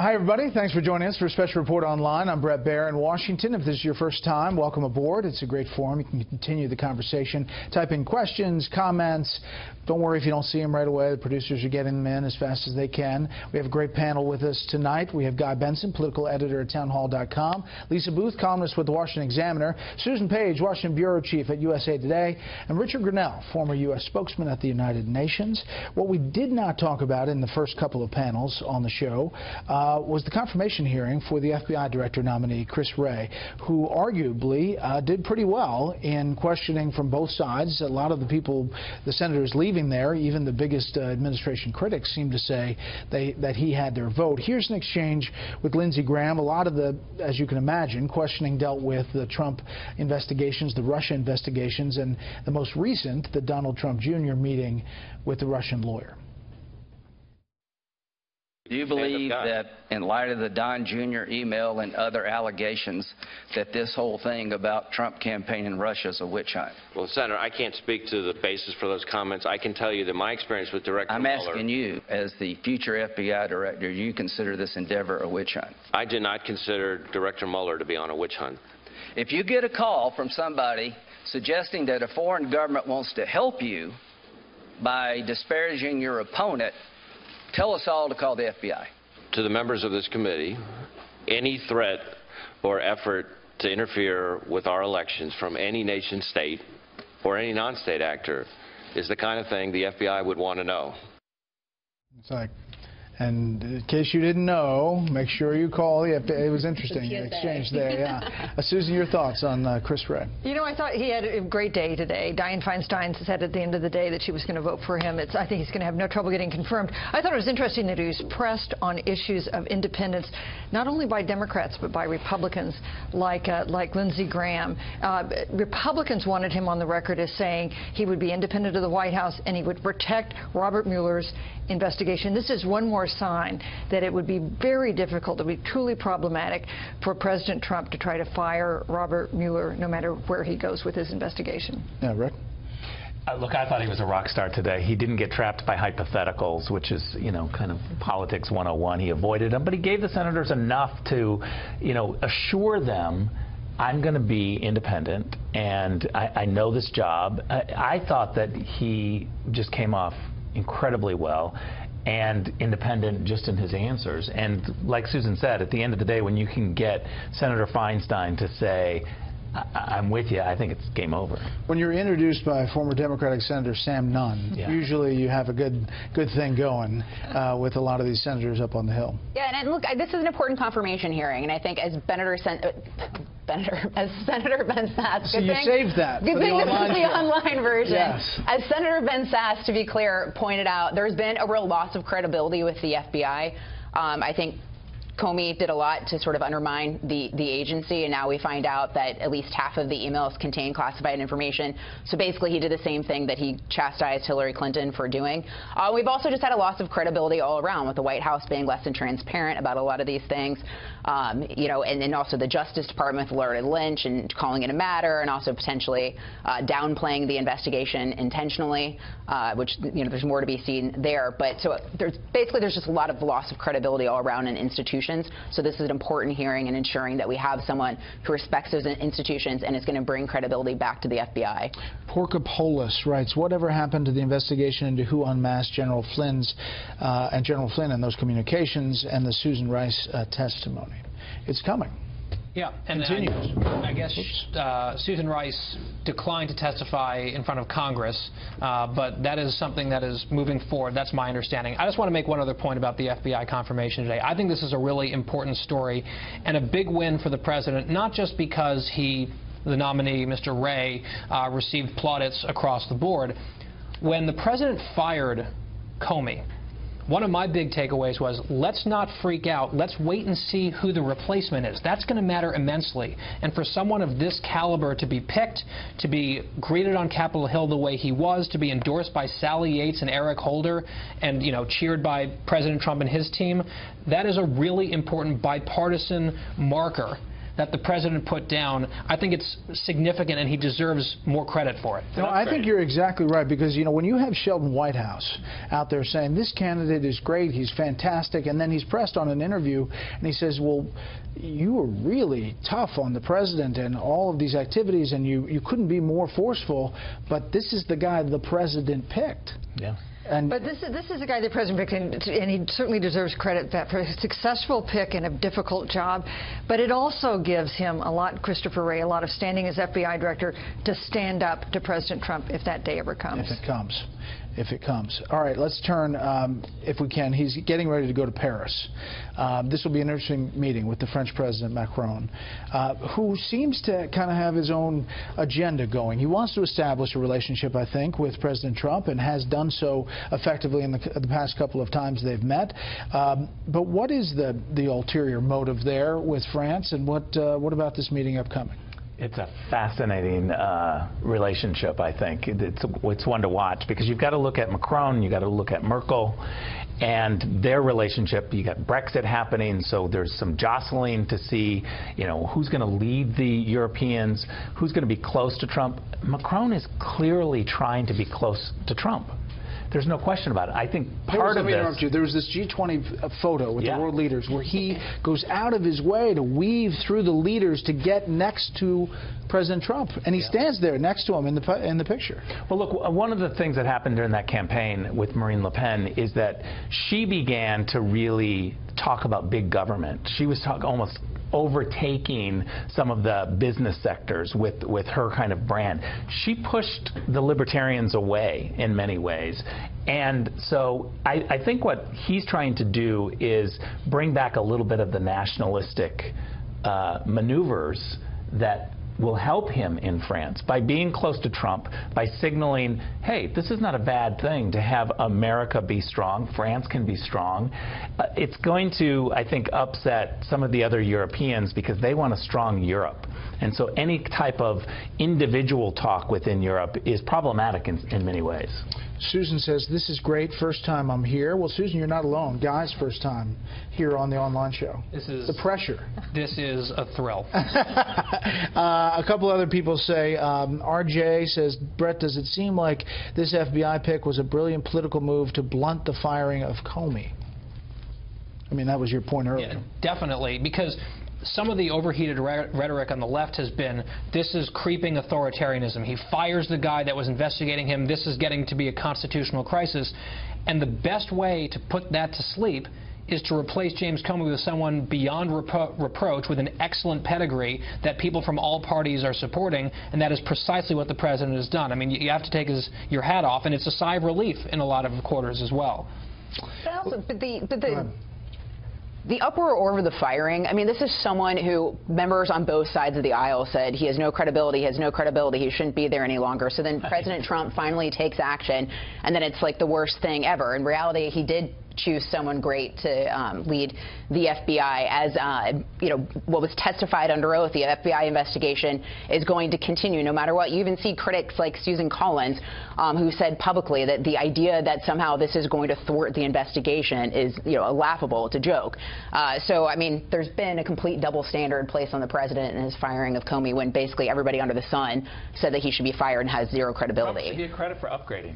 Hi, everybody. Thanks for joining us for a special report online. I'm Brett Baer in Washington. If this is your first time, welcome aboard. It's a great forum. You can continue the conversation. Type in questions, comments. Don't worry if you don't see them right away. The producers are getting them in as fast as they can. We have a great panel with us tonight. We have Guy Benson, political editor at townhall.com, Lisa Booth, columnist with the Washington Examiner, Susan Page, Washington bureau chief at USA Today, and Richard Grinnell, former U.S. spokesman at the United Nations. What we did not talk about in the first couple of panels on the show was the confirmation hearing for the FBI director nominee, Chris Wray, who arguably did pretty well in questioning from both sides. A lot of the people, the senators leaving there, even the biggest administration critics, seem to say that he had their vote. Here's an exchange with Lindsey Graham. A lot of the, as you can imagine, questioning dealt with the Trump investigations, the Russia investigations, and the most recent, the Donald Trump Jr. meeting with the Russian lawyer. Do you believe that, in light of the Don Jr. email and other allegations, that this whole thing about Trump campaign in Russia is a witch hunt? Well, Senator, I can't speak to the basis for those comments. I can tell you that my experience with Director Mueller... I'm asking you, as the future FBI director, do you consider this endeavor a witch hunt? I did not consider Director Mueller to be on a witch hunt. If you get a call from somebody suggesting that a foreign government wants to help you by disparaging your opponent, tell us all to call the FBI. To the members of this committee, any threat or effort to interfere with our elections from any nation state or any non-state actor is the kind of thing the FBI would want to know. It's like, and in case you didn't know, make sure you call the FBI. It was interesting, the exchange there, yeah. Susan, your thoughts on Chris Wray? You know, I thought he had a great day today. Dianne Feinstein said at the end of the day that she was going to vote for him. I think he's going to have no trouble getting confirmed. I thought it was interesting that he was pressed on issues of independence, not only by Democrats, but by Republicans like Lindsey Graham. Republicans wanted him on the record as saying he would be independent of the White House and he would protect Robert Mueller's investigation. This is one more sign that it would be very difficult, it would be truly problematic for President Trump to try to fire Robert Mueller no matter where he goes with his investigation. Yeah, Rick? Look, I thought he was a rock star today. He didn't get trapped by hypotheticals, which is, you know, kind of politics 101. He avoided them, but he gave the senators enough to, you know, assure them, I'm going to be independent, and I know this job. I thought that he just came off incredibly well and independent just in his answers. And like Susan said, at the end of the day, when you can get Senator Feinstein to say, I'm with you, I think it's game over. When you're introduced by former Democratic Senator Sam Nunn, usually you have a good thing going with a lot of these senators up on the Hill. Yeah, and look, this is an important confirmation hearing, and I think as Senator Ben Sasse. So you saved that good for thing the this is the online version. Yes. As Senator Ben Sasse, to be clear, pointed out, there's been a real loss of credibility with the FBI. I think Comey did a lot to sort of undermine the agency, and now we find out that at least half of the emails contain classified information. So basically, he did the same thing that he chastised Hillary Clinton for doing. We've also just had a loss of credibility all around, with the White House being less than transparent about a lot of these things. You know, and then also the Justice Department with Loretta Lynch and calling it a matter, and also potentially downplaying the investigation intentionally, which, you know, there's more to be seen there. But so there's just a lot of loss of credibility all around in institutions. So this is an important hearing in ensuring that we have someone who respects those institutions and is going to bring credibility back to the FBI. Porkopolis writes, whatever happened to the investigation into who unmasked General Flynn and those communications and the Susan Rice testimony? It's coming. Yeah, and I guess Susan Rice declined to testify in front of Congress, but that is something that is moving forward. That's my understanding. I just want to make one other point about the FBI confirmation today. I think this is a really important story and a big win for the president, not just because the nominee, Mr. Wray, received plaudits across the board. When the president fired Comey, one of my big takeaways was, let's not freak out. Let's wait and see who the replacement is. That's going to matter immensely. And for someone of this caliber to be picked, to be greeted on Capitol Hill the way he was, to be endorsed by Sally Yates and Eric Holder, and, you know, cheered by President Trump and his team, that is a really important bipartisan marker that the president put down, I think it's significant, and he deserves more credit for it. No, I think you're exactly right, because, you know, when you have Sheldon Whitehouse out there saying this candidate is great, he's fantastic, and then he's pressed on an interview, and he says, well, you were really tough on the president and all of these activities, and you couldn't be more forceful, but this is the guy the president picked. Yeah. But this is a guy the president picked, and he certainly deserves credit for a successful pick in a difficult job. But it also gives him a lot, Christopher Wray, a lot of standing as FBI director to stand up to President Trump if that day ever comes. If it comes. If it comes. All right, let's turn, if we can. He's getting ready to go to Paris. This will be an interesting meeting with the French President Macron, who seems to kind of have his own agenda going. He wants to establish a relationship, I think, with President Trump, and has done so effectively in the past couple of times they've met. But what is the ulterior motive there with France, and what about this meeting upcoming? It's a fascinating relationship, I think. It's one to watch, because you've got to look at Macron, you've got to look at Merkel, and their relationship. You got Brexit happening, so there's some jostling to see, you know, who's going to lead the Europeans, who's going to be close to Trump. Macron is clearly trying to be close to Trump. There's no question about it. I think part of this... Let me interrupt you. There was this G20 photo with the world leaders where he goes out of his way to weave through the leaders to get next to President Trump, and he stands there next to him in the picture. Well, look, one of the things that happened during that campaign with Marine Le Pen is that she began to really talk about big government. She was almost overtaking some of the business sectors with her kind of brand. She pushed the libertarians away in many ways. And so I think what he's trying to do is bring back a little bit of the nationalistic maneuvers that will help him in France by being close to Trump, by signaling, hey, this is not a bad thing to have America be strong, France can be strong. It's going to, I think, upset some of the other Europeans, because they want a strong Europe. And so any type of individual talk within Europe is problematic in many ways. Susan says, this is great, first time I'm here. Well, Susan, you're not alone. Guy's first time here on the online show. This is the pressure. This is a thrill. A couple other people say, RJ says, Brett, does it seem like this FBI pick was a brilliant political move to blunt the firing of Comey? I mean, that was your point earlier. Yeah, definitely, because some of the overheated rhetoric on the left has been, this is creeping authoritarianism. He fires the guy that was investigating him. This is getting to be a constitutional crisis. And the best way to put that to sleep is to replace James Comey with someone beyond reproach, with an excellent pedigree that people from all parties are supporting, and that is precisely what the president has done. I mean, you have to take your hat off, and it's a sigh of relief in a lot of quarters as well. The uproar over the firing, I mean, this is someone who members on both sides of the aisle said he has no credibility, he shouldn't be there any longer. So then President Trump finally takes action, and then it's like the worst thing ever. In reality, he did choose someone great to lead the FBI. As you know, what was testified under oath, the FBI investigation is going to continue no matter what. You even see critics like Susan Collins, who said publicly that the idea that somehow this is going to thwart the investigation is, you know, laughable. It's a joke. So I mean, there's been a complete double standard placed on the president in his firing of Comey, when basically everybody under the sun said that he should be fired and has zero credibility. Trump should get credit for upgrading.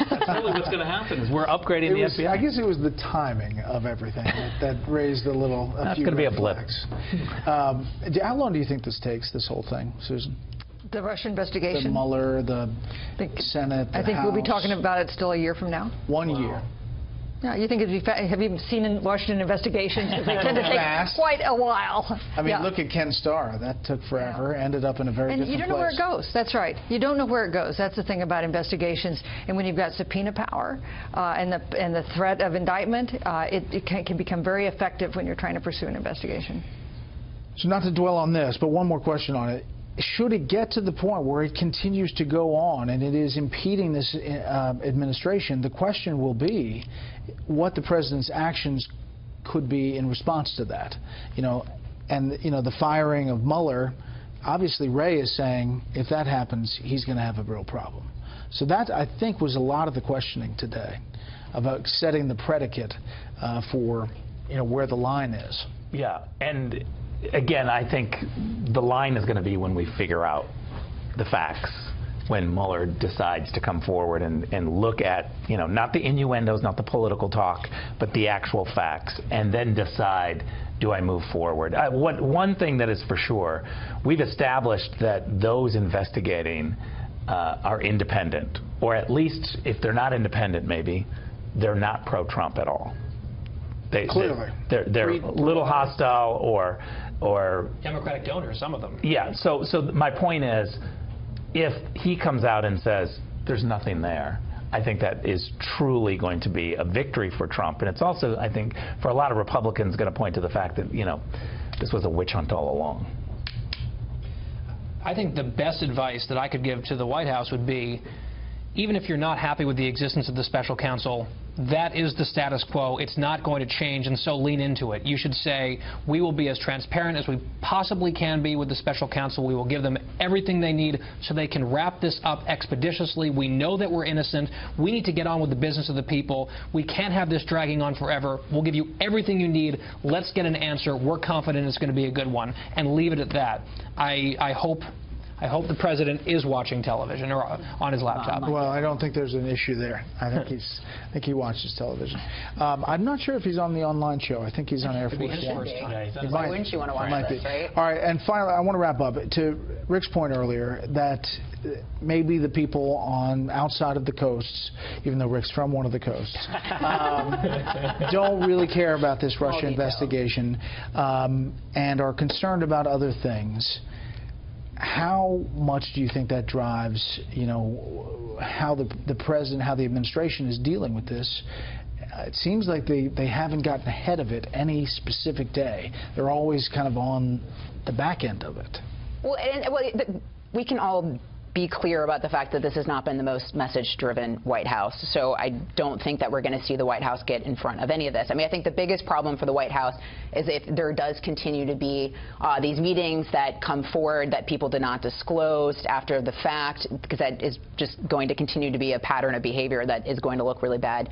That's really what's going to happen, is we're upgrading the FBI. I guess it was the timing of everything that raised a little. That's going to be a blip. How long do you think this takes, this whole thing, Susan? The Russia investigation? The Mueller, the Senate, the I think House. we'll be talking about it still a year from now. 1 year. Yeah, you think it'd be have you seen in Washington investigations? They tend to take quite a while. I mean, look at Ken Starr. That took forever. Ended up in a very different place. And you don't know where it goes. That's right. You don't know where it goes. That's the thing about investigations. And when you've got subpoena power and the threat of indictment, it can become very effective when you're trying to pursue an investigation. So not to dwell on this, but one more question on it. Should it get to the point where it continues to go on and it is impeding this administration, the question will be what the president's actions could be in response to that. You know, and you know, the firing of Mueller, obviously Wray is saying if that happens, he's going to have a real problem. So that, I think, was a lot of the questioning today about setting the predicate for, you know, where the line is. Yeah, and again, I think the line is going to be when we figure out the facts, when Mueller decides to come forward and look at, not the innuendos, not the political talk, but the actual facts, and then decide, do I move forward? One thing that is for sure, we've established that those investigating are independent, or at least if they're not independent, maybe they're not pro-Trump at all. Clearly. They're a little hostile or Democratic donors, some of them. Yeah, so my point is, if he comes out and says there's nothing there, I think that is truly going to be a victory for Trump. And it's also, I think, for a lot of Republicans going to point to the fact that, this was a witch hunt all along. I think the best advice that I could give to the White House would be, even if you're not happy with the existence of the special counsel, that is the status quo. It's not going to change, and so lean into it. You should say, we will be as transparent as we possibly can be with the special counsel. We will give them everything they need so they can wrap this up expeditiously. We know that we're innocent. We need to get on with the business of the people. We can't have this dragging on forever. We'll give you everything you need. Let's get an answer. We're confident it's going to be a good one, and leave it at that. I hope the president is watching television or on his laptop. Well, I don't think there's an issue there. I think he watches television. I'm not sure if he's on the online show. I think he's on Air Force One. Why wouldn't you want to watch this, right? All right, and finally, I want to wrap up. To Rick's point earlier, that maybe the people outside of the coasts, even though Rick's from one of the coasts, don't really care about this Russia investigation and are concerned about other things. How much do you think that drives, how the president, how the administration is dealing with this? It seems like they haven't gotten ahead of it any specific day. They're always kind of on the back end of it. Well, we can all be clear about the fact that this has not been the most message-driven White House. So I don't think that we're going to see the White House get in front of any of this. I mean, I think the biggest problem for the White House is if there does continue to be these meetings that come forward that people did not disclose after the fact, because that is just going to continue to be a pattern of behavior that is going to look really bad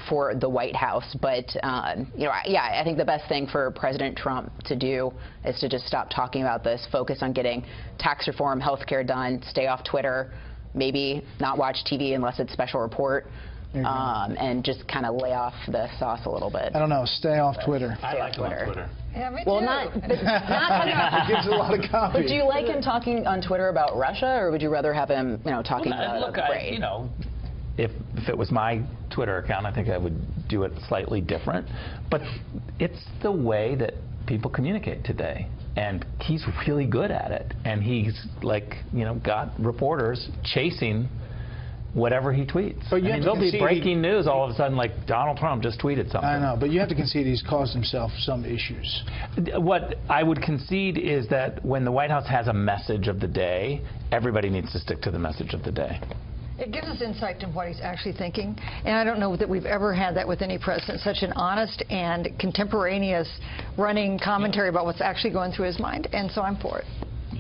for the White House. But, I think the best thing for President Trump to do is to just stop talking about this, focus on getting tax reform, health care done, stay off Twitter, maybe not watch TV unless it's special report, and just kind of lay off the sauce a little bit. I don't know, stay off Twitter. I like him on Twitter. Yeah, me Well, too. not it gives a lot of copy. But do you like him talking on Twitter about Russia, or would you rather have him, talking about Wray? If it was my Twitter account, I think I would do it slightly different. But it's the way that people communicate today. And he's really good at it. And he's, got reporters chasing whatever he tweets. But there'll be breaking news all of a sudden, like Donald Trump just tweeted something. I know, but you have to concede he's caused himself some issues. What I would concede is that when the White House has a message of the day, everybody needs to stick to the message of the day. It gives us insight into what he's actually thinking, and I don't know that we've ever had that with any president, such an honest and contemporaneous running commentary about what's actually going through his mind, and so I'm for it.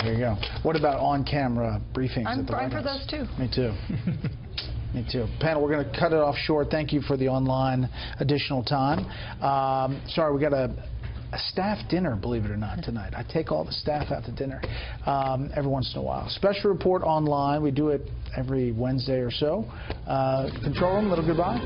There you go. What about on-camera briefings at the White House? I'm for those, too. Me too. Me too. Panel, we're going to cut it off short. Thank you for the online additional time. Sorry, we got a staff dinner, believe it or not, tonight. I take all the staff out to dinner every once in a while. Special report online. We do it every Wednesday or so. Control room, little goodbye.